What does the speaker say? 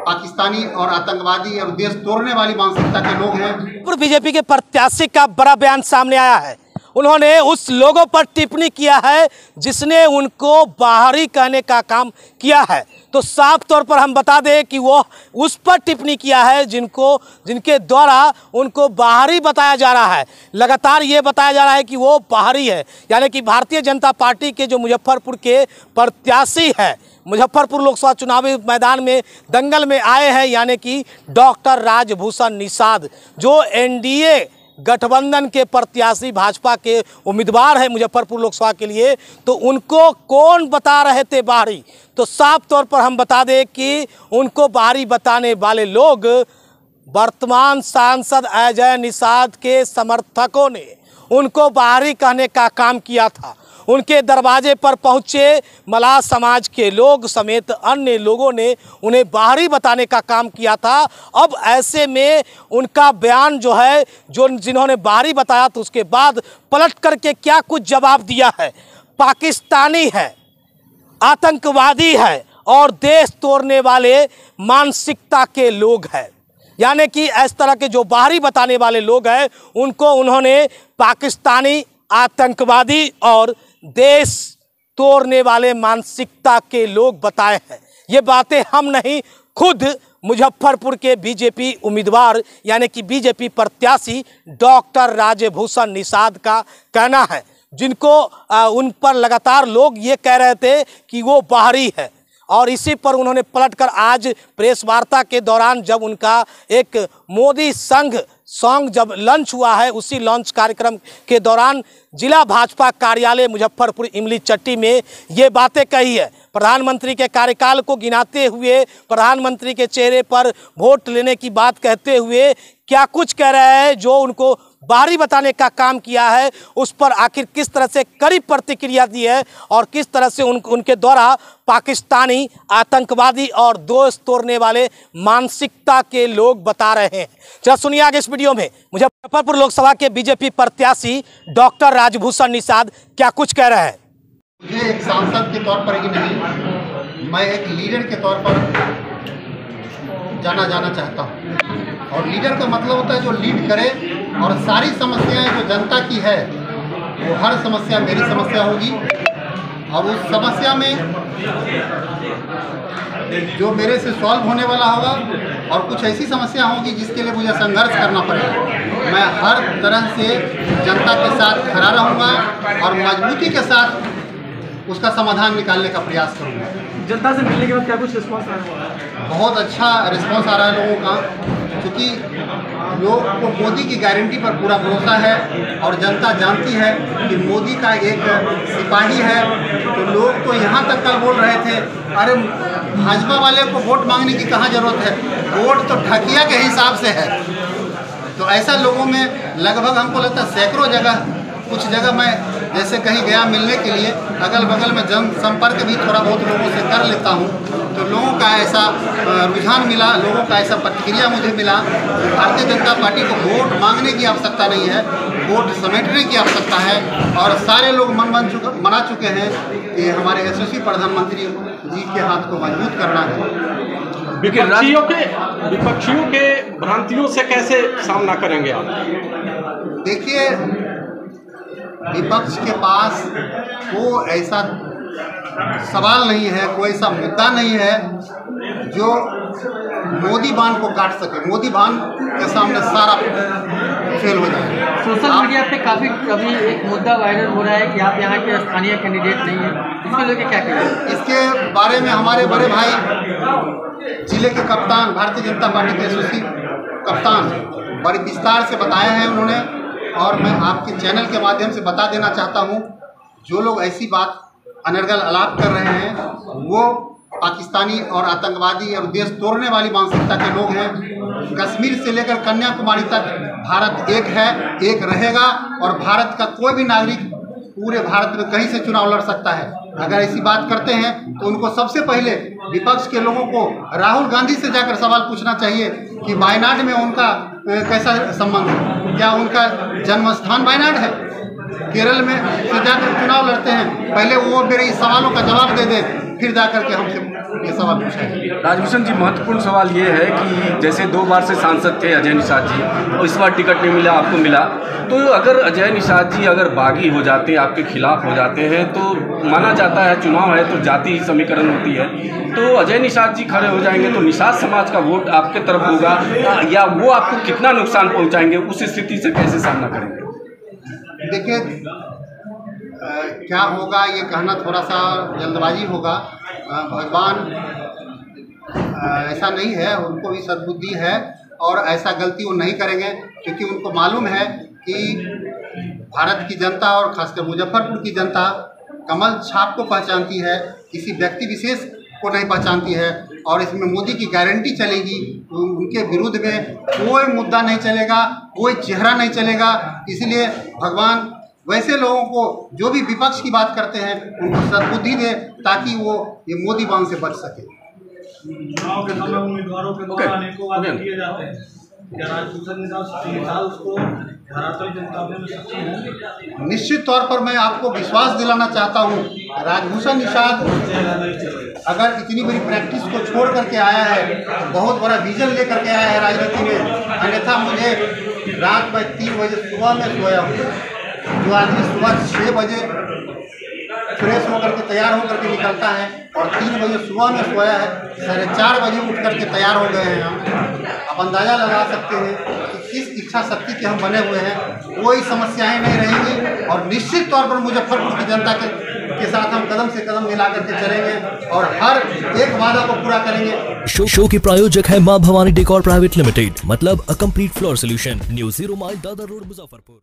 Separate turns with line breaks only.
पाकिस्तानी और आतंकवादी और देश तोड़ने वाली मानसिकता के लोग हैं।
बीजेपी के प्रत्याशी का बड़ा बयान सामने आया है। उन्होंने उस लोगों पर टिप्पणी किया है जिसने उनको बाहरी कहने का काम किया है। तो साफ तौर पर हम बता दें कि वो उस पर टिप्पणी किया है जिनके द्वारा उनको बाहरी बताया जा रहा है। लगातार ये बताया जा रहा है कि वो बाहरी है, यानी कि भारतीय जनता पार्टी के जो मुजफ्फरपुर के प्रत्याशी है, मुजफ्फरपुर लोकसभा चुनावी मैदान में दंगल में आए हैं, यानी कि डॉक्टर राजभूषण निषाद, जो एनडीए गठबंधन के प्रत्याशी भाजपा के उम्मीदवार है मुजफ्फरपुर लोकसभा के लिए। तो उनको कौन बता रहे थे बाहरी? तो साफ तौर पर हम बता दें कि उनको बाहरी बताने वाले लोग वर्तमान सांसद अजय निषाद के समर्थकों ने उनको बाहरी कहने का काम किया था। उनके दरवाजे पर पहुंचे मलाह समाज के लोग समेत अन्य लोगों ने उन्हें बाहरी बताने का काम किया था। अब ऐसे में उनका बयान जो है, जिन्होंने बाहरी बताया, तो उसके बाद पलट करके क्या कुछ जवाब दिया है। पाकिस्तानी है, आतंकवादी है और देश तोड़ने वाले मानसिकता के लोग हैं, यानी कि इस तरह के जो बाहरी बताने वाले लोग हैं उनको उन्होंने पाकिस्तानी, आतंकवादी और देश तोड़ने वाले मानसिकता के लोग बताए हैं। ये बातें हम नहीं, खुद मुजफ्फरपुर के बीजेपी उम्मीदवार यानी कि बीजेपी प्रत्याशी डॉक्टर राजभूषण निषाद का कहना है, जिनको उन पर लगातार लोग ये कह रहे थे कि वो बाहरी है। और इसी पर उन्होंने पलटकर आज प्रेस वार्ता के दौरान, जब उनका एक मोदी संघ सॉन्ग जब लॉन्च हुआ है, उसी लॉन्च कार्यक्रम के दौरान जिला भाजपा कार्यालय मुजफ्फरपुर इमली चट्टी में ये बातें कही है। प्रधानमंत्री के कार्यकाल को गिनाते हुए, प्रधानमंत्री के चेहरे पर वोट लेने की बात कहते हुए क्या कुछ कह रहे हैं, जो उनको बाहरी बताने का काम किया है, उस पर आखिर किस तरह से कड़ी प्रतिक्रिया दी है और किस तरह से उनके द्वारा पाकिस्तानी, आतंकवादी और देश तोड़ने वाले मानसिकता के लोग बता रहे हैं। चलो सुनिए आगे इस वीडियो में मुजफ्फरपुर लोकसभा के बीजेपी प्रत्याशी डॉक्टर राजभूषण निषाद क्या कुछ कह रहे हैं।
मुझे एक सांसद के तौर पर ही नहीं, मैं एक लीडर के तौर पर जाना चाहता हूँ। और लीडर का मतलब होता है जो लीड करे और सारी समस्याएं जो जनता की है, वो हर समस्या मेरी समस्या होगी और उस समस्या में जो मेरे से सॉल्व होने वाला होगा और कुछ ऐसी समस्या होगी जिसके लिए मुझे संघर्ष करना पड़ेगा। मैं हर तरह से जनता के साथ खड़ा रहूँगा और मजबूती के साथ उसका समाधान निकालने का प्रयास करूँगा।
जनता से मिलने के बाद क्या कुछ रिस्पॉन्स आ रहा है?
बहुत अच्छा रिस्पॉन्स आ रहा है लोगों का, क्योंकि लोगों को मोदी की गारंटी पर पूरा भरोसा है और जनता जानती है कि मोदी का एक सिपाही है। तो लोग तो यहाँ तक कल बोल रहे थे, अरे भाजपा वाले को वोट मांगने की कहाँ जरूरत है, वोट तो ढकिया के हिसाब से है। तो ऐसा लोगों में लगभग हमको लगता है सैकड़ों जगह, कुछ जगह मैं जैसे कहीं गया मिलने के लिए, अगल बगल में जनसंपर्क भी थोड़ा बहुत लोगों से कर लेता हूँ, तो लोगों का ऐसा रुझान मिला, लोगों का ऐसा प्रतिक्रिया मुझे मिला कि भारतीय जनता पार्टी को वोट मांगने की आवश्यकता नहीं है, वोट समेटने की आवश्यकता है। और सारे लोग मना चुके हैं कि हमारे यशस्वी प्रधानमंत्री जी के हाथ को मजबूत करना है।
विपक्षियों के भ्रांतियों से कैसे सामना करेंगे आप?
देखिए, विपक्ष के पास कोई ऐसा सवाल नहीं है, कोई ऐसा मुद्दा नहीं है जो मोदी बांध को काट सके। मोदी बांध के सामने सारा फेल हो जाए।
सोशल मीडिया पे काफ़ी अभी एक मुद्दा वायरल हो रहा है कि आप यहाँ के स्थानीय कैंडिडेट नहीं हैं, इसको लेकर क्या कहेंगे? इसके
बारे में हमारे बड़े भाई जिले के कप्तान, भारतीय जनता पार्टी के यशस्वी कप्तान, बड़े विस्तार से बताया है उन्होंने, और मैं आपके चैनल के माध्यम से बता देना चाहता हूँ, जो लोग ऐसी बात अनर्गल आलाप कर रहे हैं वो पाकिस्तानी और आतंकवादी और देश तोड़ने वाली मानसिकता के लोग हैं। कश्मीर से लेकर कन्याकुमारी तक भारत एक है, एक रहेगा और भारत का कोई भी नागरिक पूरे भारत में कहीं से चुनाव लड़ सकता है। अगर ऐसी बात करते हैं तो उनको सबसे पहले विपक्ष के लोगों को राहुल गांधी से जाकर सवाल पूछना चाहिए कि वायनाड में उनका कैसा संबंध है, क्या उनका जन्म स्थान वायनाड है? केरल में से जाकर चुनाव लड़ते हैं, पहले वो मेरे इस सवालों का जवाब दे दें फिर जा करके हमसे ये सवाल पूछा है।
राजभूषण जी, महत्वपूर्ण सवाल ये है कि जैसे 2 बार से सांसद थे अजय निषाद जी, और इस बार टिकट नहीं मिला, आपको मिला, तो अगर अजय निषाद जी अगर बागी हो जाते हैं, आपके खिलाफ हो जाते हैं, तो माना जाता है चुनाव है तो जाति समीकरण होती है, तो अजय निषाद जी खड़े हो जाएंगे तो निषाद समाज का वोट आपके तरफ होगा, या वो आपको कितना नुकसान पहुंचाएंगे, उस स्थिति से कैसे सामना करेंगे?
देखिए, क्या होगा ये कहना थोड़ा सा जल्दबाजी होगा। भगवान ऐसा नहीं है, उनको भी सद्बुद्धि है और ऐसा गलती वो नहीं करेंगे, क्योंकि उनको मालूम है कि भारत की जनता और खासकर मुजफ्फरपुर की जनता कमल छाप को पहचानती है, किसी व्यक्ति विशेष को नहीं पहचानती है। और इसमें मोदी की गारंटी चलेगी, उनके विरुद्ध में कोई मुद्दा नहीं चलेगा, कोई चेहरा नहीं चलेगा। इसलिए भगवान वैसे लोगों को जो भी विपक्ष की बात करते हैं उनको सद्बुद्धि दे, ताकि वो ये मोदी बांध से बच सके।
चुनाव के समय उम्मीदवारों के द्वारा अनेकों वादे किए जाते हैं, क्या राजभूषण निषाद उसको धरातल के मुकाबले में सक्षम होंगे?
निश्चित तौर पर मैं आपको विश्वास दिलाना चाहता हूँ, राजभूषण निषाद अगर इतनी बड़ी प्रैक्टिस को छोड़ करके आया है, बहुत बड़ा विजन लेकर के आया है राजनीति में। अन्यथा मुझे रात में 3 बजे सुबह में सोया हूँ, जो आदमी सुबह 6 बजे फ्रेश होकर के तैयार होकर के निकलता है और 3 बजे सुबह में सोया है, 4:30 बजे उठ करके तैयार हो गए हैं हम। आप अंदाज़ा लगा सकते हैं कि किस इच्छा शक्ति के हम बने हुए हैं। कोई समस्याएं नहीं रहेंगी और निश्चित तौर पर मुजफ्फरपुर की जनता के साथ हम कदम से कदम मिला करके चलेंगे और हर एक वादा को पूरा करेंगे।
शो के प्रायोजक है मां भवानी डेकोर प्राइवेट लिमिटेड, मतलब a complete floor solution, new 0 mile Dadar road, Muzaffarpur.